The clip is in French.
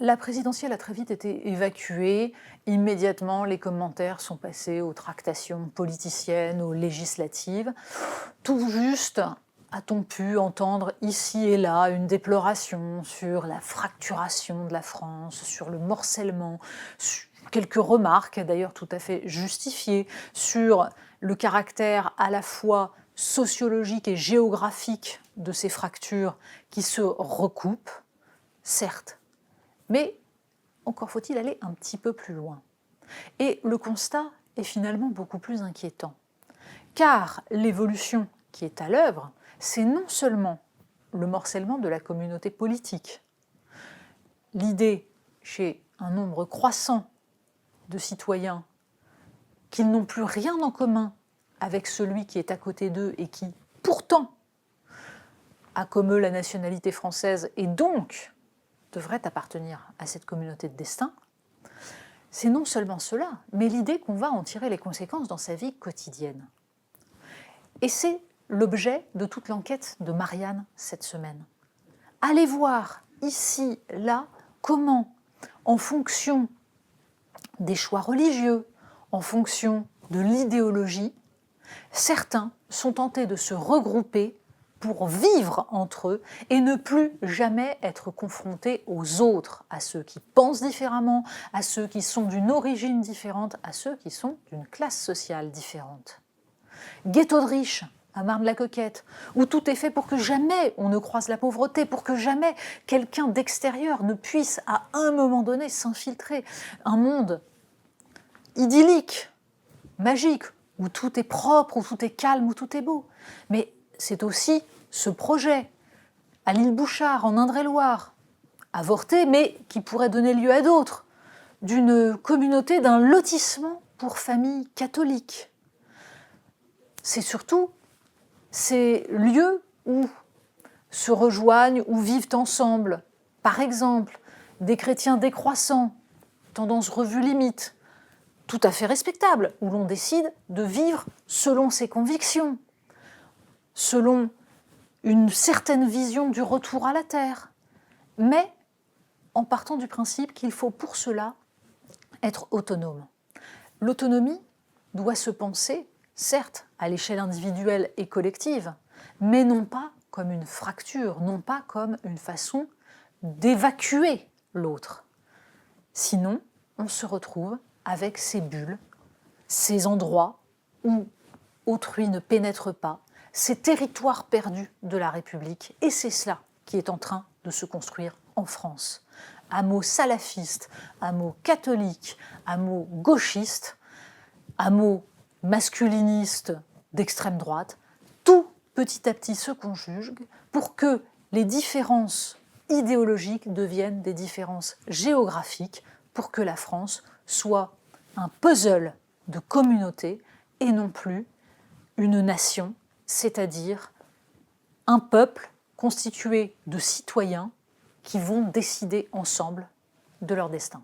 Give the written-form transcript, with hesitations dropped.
La présidentielle a très vite été évacuée. Immédiatement, les commentaires sont passés aux tractations politiciennes, aux législatives. Tout juste a-t-on pu entendre ici et là une déploration sur la fracturation de la France, sur le morcellement, quelques remarques, d'ailleurs tout à fait justifiées, sur le caractère à la fois sociologique et géographique de ces fractures qui se recoupent, certes. Mais encore faut-il aller un petit peu plus loin. Et le constat est finalement beaucoup plus inquiétant. Car l'évolution qui est à l'œuvre, c'est non seulement le morcellement de la communauté politique, l'idée chez un nombre croissant de citoyens qu'ils n'ont plus rien en commun avec celui qui est à côté d'eux et qui, pourtant, a comme eux la nationalité française et donc devrait appartenir à cette communauté de destin, c'est non seulement cela, mais l'idée qu'on va en tirer les conséquences dans sa vie quotidienne. Et c'est l'objet de toute l'enquête de Marianne cette semaine. Allez voir ici, là, comment, en fonction des choix religieux, en fonction de l'idéologie, certains sont tentés de se regrouper pour vivre entre eux et ne plus jamais être confrontés aux autres, à ceux qui pensent différemment, à ceux qui sont d'une origine différente, à ceux qui sont d'une classe sociale différente. Ghetto de riches, à Marne-la-Coquette, où tout est fait pour que jamais on ne croise la pauvreté, pour que jamais quelqu'un d'extérieur ne puisse à un moment donné s'infiltrer. Un monde idyllique, magique, où tout est propre, où tout est calme, où tout est beau. Mais c'est aussi ce projet, à l'île Bouchard, en Indre-et-Loire, avorté, mais qui pourrait donner lieu à d'autres, d'une communauté, d'un lotissement pour familles catholiques. C'est surtout ces lieux où se rejoignent, où vivent ensemble, par exemple, des chrétiens décroissants, tendance revue limite, tout à fait respectable, où l'on décide de vivre selon ses convictions, selon une certaine vision du retour à la terre, mais en partant du principe qu'il faut pour cela être autonome. L'autonomie doit se penser, certes, à l'échelle individuelle et collective, mais non pas comme une fracture, non pas comme une façon d'évacuer l'autre. Sinon, on se retrouve avec ces bulles, ces endroits où autrui ne pénètre pas, ces territoires perdus de la République. Et c'est cela qui est en train de se construire en France. Hameaux salafistes, hameaux catholiques, hameaux gauchistes, hameaux masculinistes d'extrême droite, tout petit à petit se conjugue pour que les différences idéologiques deviennent des différences géographiques, pour que la France soit un puzzle de communautés et non plus une nation, c'est-à-dire un peuple constitué de citoyens qui vont décider ensemble de leur destin.